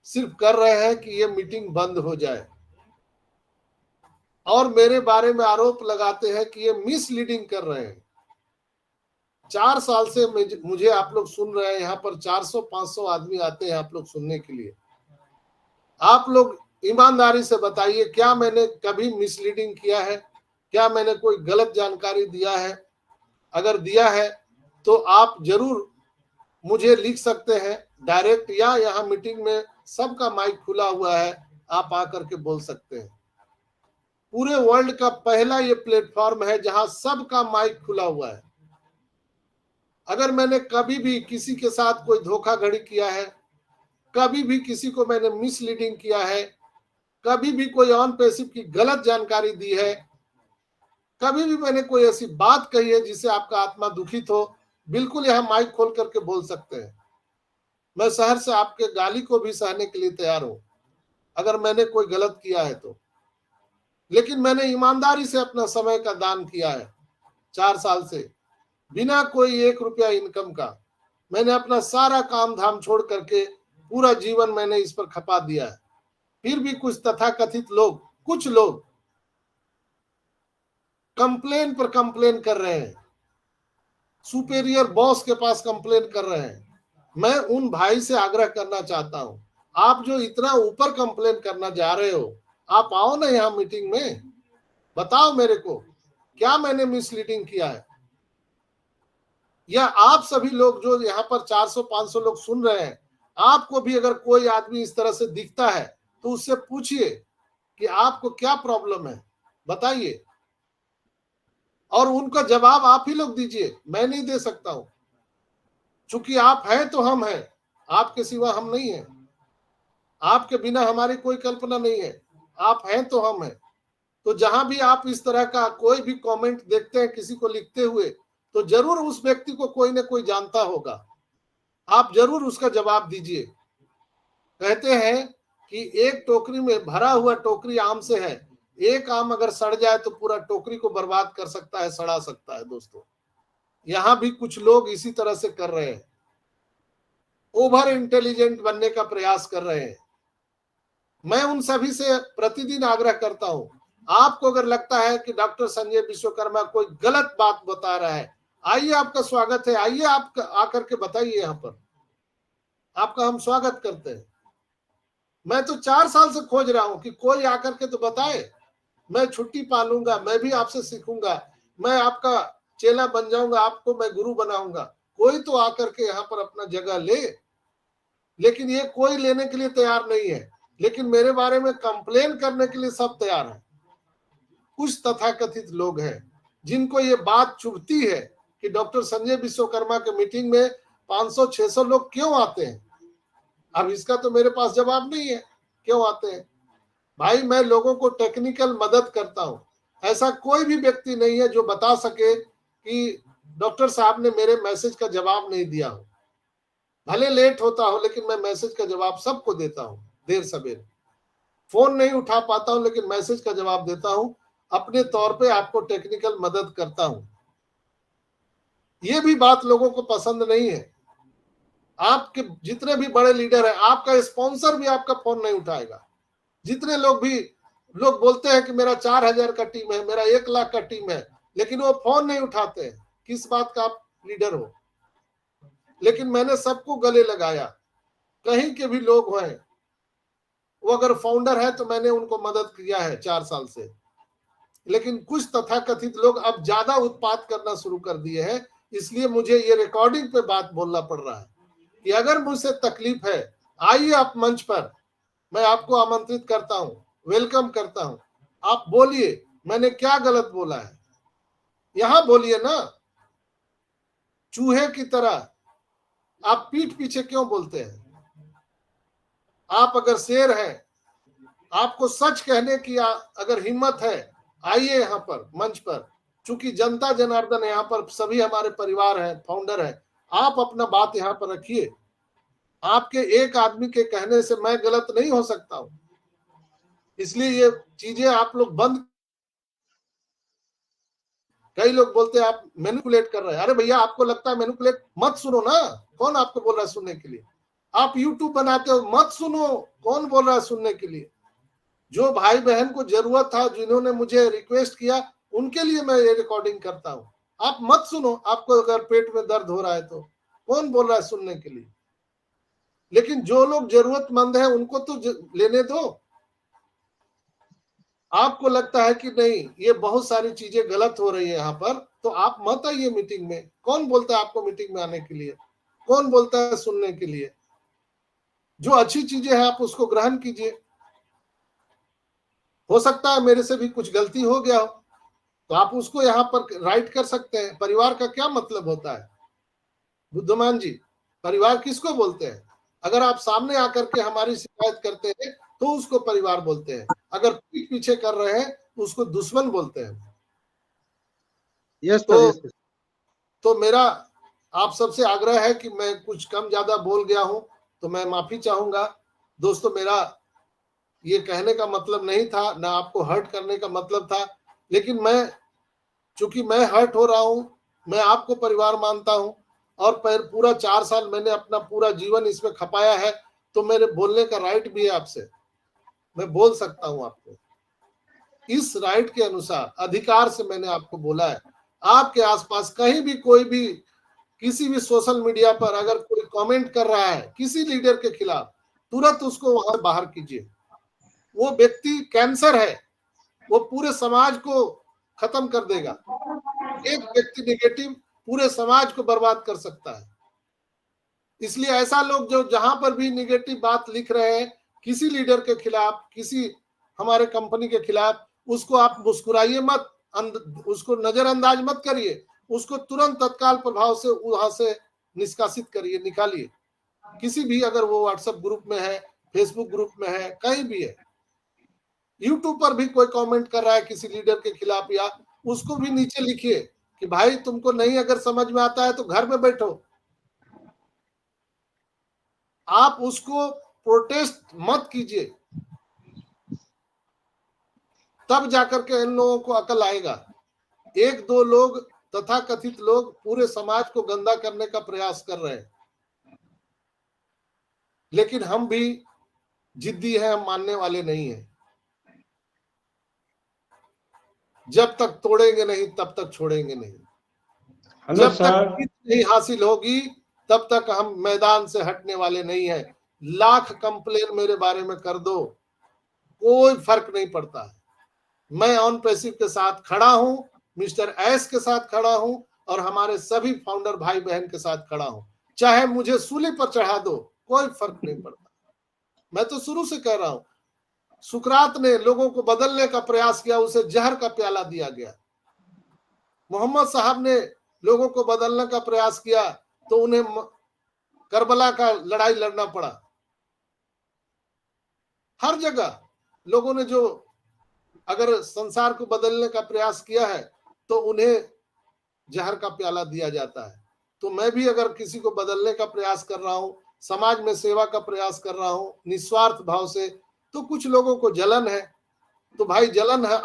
सिर्फ कर रहे हैं कि ये मीटिंग बंद हो जाए, और मेरे बारे में आरोप लगाते हैं कि ये मिसलीडिंग कर रहे हैं। 4 साल से मुझे आप लोग सुन रहे हैं, यहाँ पर 400-500 आदमी आते हैं आप लोग सुनने के लिए। आप लोग ईमानदारी से बताइए, क्या मैंने कभी मिसलीडिंग किया है? क्या मैंने कोई गलत जानकारी दिया है? अगर दिया है तो आप जरूर मुझे लिख सकते हैं डायरेक्ट, या यहाँ मीटिंग में सबका माइक खुला हुआ है, आप आकर के बोल सकते हैं। पूरे वर्ल्ड का पहला ये प्लेटफॉर्म है जहां सबका माइक खुला हुआ है। अगर मैंने कभी भी किसी के साथ कोई धोखाधड़ी किया है, कभी भी किसी को मैंने मिसलीडिंग किया है, कभी भी कोई ऑन पैसिव की गलत जानकारी दी है, कभी भी मैंने कोई ऐसी बात कही है जिससे आपका आत्मा दुखित हो, बिल्कुल यहाँ माइक खोल करके बोल सकते हैं। मैं शहर से आपके गाली को भी सहने के लिए तैयार हूं अगर मैंने कोई गलत किया है तो। लेकिन मैंने ईमानदारी से अपना समय का दान किया है 4 साल से, बिना कोई 1 रुपया इनकम का। मैंने अपना सारा काम धाम छोड़ करके पूरा जीवन मैंने इस पर खपा दिया है। फिर भी कुछ तथाकथित लोग, कुछ लोग कंप्लेन पर कंप्लेन कर रहे हैं, सुपेरियर बॉस के पास कंप्लेन कर रहे हैं। मैं उन भाई से आग्रह करना चाहता हूं, आप जो इतना ऊपर कंप्लेन करना जा रहे हो, आप आओ ना यहाँ मीटिंग में, बताओ मेरे को क्या मैंने मिसलीडिंग किया है। या आप सभी लोग जो यहाँ पर 400-500 लोग सुन रहे हैं, आपको भी अगर कोई आदमी इस तरह से दिखता है तो उससे पूछिए कि आपको क्या प्रॉब्लम है, बताइए, और उनका जवाब आप ही लोग दीजिए, मैं नहीं दे सकता हूं। चूंकि आप हैं तो हम हैं, आपके सिवा हम नहीं हैं, आपके बिना हमारी कोई कल्पना नहीं है। आप हैं तो हम हैं। तो जहां भी आप इस तरह का कोई भी कमेंट देखते हैं किसी को लिखते हुए, तो जरूर उस व्यक्ति को कोई ना कोई जानता होगा, आप जरूर उसका जवाब दीजिए। कहते हैं कि एक टोकरी में भरा हुआ टोकरी आम से है, एक आम अगर सड़ जाए तो पूरा टोकरी को बर्बाद कर सकता है, सड़ा सकता है। दोस्तों, यहां भी कुछ लोग इसी तरह से कर रहे हैं, ओवर इंटेलिजेंट बनने का प्रयास कर रहे हैं। मैं उन सभी से प्रतिदिन आग्रह करता हूं, आपको अगर लगता है कि डॉक्टर संजय विश्वकर्मा कोई गलत बात बता रहा है, आइए, आपका स्वागत है, आइए आप आकर के बताइए, यहाँ पर आपका हम स्वागत करते हैं। मैं तो 4 साल से खोज रहा हूं कि कोई आकर के तो बताए। मैं छुट्टी पालूंगा, मैं भी आपसे सीखूंगा, मैं आपका चेला बन जाऊंगा, आपको मैं गुरु बनाऊंगा। कोई तो आकर के यहाँ पर अपना जगह ले, लेकिन ये कोई लेने के लिए तैयार नहीं है। लेकिन मेरे बारे में कंप्लेन करने के लिए सब तैयार है। कुछ तथाकथित लोग हैं जिनको ये बात चुभती है कि डॉक्टर संजय विश्वकर्मा के मीटिंग में 500-600 लोग क्यों आते हैं। अब इसका तो मेरे पास जवाब नहीं है, क्यों आते हैं। भाई, मैं लोगों को टेक्निकल मदद करता हूं। ऐसा कोई भी व्यक्ति नहीं है जो बता सके कि डॉक्टर साहब ने मेरे मैसेज का जवाब नहीं दिया हो। भले लेट होता हो, लेकिन मैं मैसेज का जवाब सबको देता हूं, देर सवेर। फोन नहीं उठा पाता हूं, लेकिन मैसेज का जवाब देता हूं। अपने तौर पे आपको टेक्निकल मदद करता हूं। ये भी बात लोगों को पसंद नहीं है। आपके जितने भी बड़े लीडर हैं, आपका स्पॉन्सर भी आपका फोन नहीं उठाएगा। जितने लोग बोलते हैं कि मेरा 4,000 का टीम है, मेरा 1 लाख का टीम है, लेकिन वो फोन नहीं उठाते हैं। किस बात का आप लीडर हो? लेकिन मैंने सबको गले लगाया, कहीं के भी लोग हैं, वो अगर फाउंडर है तो मैंने उनको मदद किया है 4 साल से। लेकिन कुछ तथाकथित लोग अब ज्यादा उत्पात करना शुरू कर दिए हैं, इसलिए मुझे ये रिकॉर्डिंग पे बात बोलना पड़ रहा है कि अगर मुझसे तकलीफ है, आइए आप मंच पर, मैं आपको आमंत्रित करता हूं, वेलकम करता हूं। आप बोलिए, मैंने क्या गलत बोला है, यहां बोलिए ना। चूहे की तरह आप पीठ पीछे क्यों बोलते हैं? आप अगर शेर हैं, आपको सच कहने की अगर हिम्मत है, आइए यहाँ पर मंच पर। चूंकि जनता जनार्दन यहाँ पर सभी हमारे परिवार हैं, फाउंडर हैं, आप अपना बात यहाँ पर रखिए। आपके एक आदमी के कहने से मैं गलत नहीं हो सकता हूं, इसलिए ये चीजें आप लोग बंद। कई लोग बोलते हैं आप मैनिपुलेट कर रहे हैं। अरे भैया, आपको लगता है मैनिपुलेट, मत सुनो ना। कौन आपको बोल रहा है सुनने के लिए? आप यूट्यूब बनाते हो, मत सुनो। कौन बोल रहा है सुनने के लिए? जो भाई बहन को जरूरत था, जिन्होंने मुझे रिक्वेस्ट किया, उनके लिए मैं ये रिकॉर्डिंग करता हूं। आप मत सुनो, आपको अगर पेट में दर्द हो रहा है तो। कौन बोल रहा है सुनने के लिए? लेकिन जो लोग जरूरतमंद है उनको तो लेने दो। आपको लगता है कि नहीं, ये बहुत सारी चीजें गलत हो रही है यहाँ पर, तो आप मत आइए मीटिंग में। कौन बोलता है आपको मीटिंग में आने के लिए? कौन बोलता है सुनने के लिए? जो अच्छी चीजें हैं आप उसको ग्रहण कीजिए। हो सकता है मेरे से भी कुछ गलती हो गया हो, तो आप उसको यहाँ पर राइट कर सकते हैं। परिवार का क्या मतलब होता है बुद्धमान जी? परिवार किसको बोलते हैं? अगर आप सामने आकर के हमारी शिकायत करते हैं तो उसको परिवार बोलते हैं, अगर पीठ पीछे कर रहे हैं तो उसको दुश्मन बोलते हैं। Yes sir, yes sir. तो मेरा आप सबसे आग्रह है कि मैं कुछ कम ज्यादा बोल गया हूं तो मैं माफी चाहूंगा। दोस्तों, मेरा ये कहने का मतलब नहीं था, ना आपको हर्ट करने का मतलब था, लेकिन चूंकि मैं हर्ट हो रहा हूं, मैं आपको परिवार मानता हूं, और पूरा 4 साल मैंने अपना पूरा जीवन इसमें खपाया है, तो मेरे बोलने का राइट भी है आपसे। मैं बोल सकता हूं आपको, इस राइट के अनुसार, अधिकार से मैंने आपको बोला है। आपके आसपास कहीं भी कोई भी किसी भी सोशल मीडिया पर अगर कोई कमेंट कर रहा है किसी लीडर के खिलाफ, तुरंत उसको वहां बाहर कीजिए। वो व्यक्ति कैंसर है, वो पूरे समाज को खत्म कर देगा। एक व्यक्ति नेगेटिव पूरे समाज को बर्बाद कर सकता है। इसलिए ऐसा लोग जो जहां पर भी नेगेटिव बात लिख रहे हैं किसी लीडर के खिलाफ, किसी हमारे कंपनी के खिलाफ, उसको आप मुस्कुराइए मत, उसको नजरअंदाज मत करिए, उसको तुरंत तत्काल प्रभाव से वहां से निष्कासित करिए, निकालिए। किसी भी, अगर वो व्हाट्सएप ग्रुप में है, फेसबुक ग्रुप में है, कहीं भी है, यूट्यूब पर भी कोई कमेंट कर रहा है किसी लीडर के खिलाफ, या उसको भी नीचे लिखिए कि भाई तुमको नहीं अगर समझ में आता है तो घर में बैठो। आप उसको प्रोटेस्ट मत कीजिए, तब जाकर के इन लोगों को अकल आएगा। एक दो लोग, तथाकथित लोग, पूरे समाज को गंदा करने का प्रयास कर रहे हैं, लेकिन हम भी जिद्दी हैं, हम मानने वाले नहीं हैं। जब तक तोड़ेंगे नहीं तब तक छोड़ेंगे नहीं। जब तक जीत नहीं हासिल होगी तब तक हम मैदान से हटने वाले नहीं हैं। लाख कंप्लेन मेरे बारे में कर दो, कोई फर्क नहीं पड़ता है। मैं ऑन पैसिव के साथ खड़ा हूं, मिस्टर एस के साथ खड़ा हूं, और हमारे सभी फाउंडर भाई बहन के साथ खड़ा हूं। चाहे मुझे सूली पर चढ़ा दो, कोई फर्क नहीं पड़ता। मैं तो शुरू से कह रहा हूं, सुकरात ने लोगों को बदलने का प्रयास किया, उसे जहर का प्याला दिया गया। मोहम्मद साहब ने लोगों को बदलने का प्रयास किया तो उन्हें करबला का लड़ाई लड़ना पड़ा। हर जगह लोगों ने जो अगर संसार को बदलने का प्रयास किया है तो उन्हें जहर का प्याला दिया जाता है। तो मैं भी अगर किसी को बदलने का प्रयास कर रहा हूं, समाज में सेवा का प्रयास कर रहा हूं निस्वार्थ भाव से, तो कुछ लोगों को जलन है। तो भाई जलन है,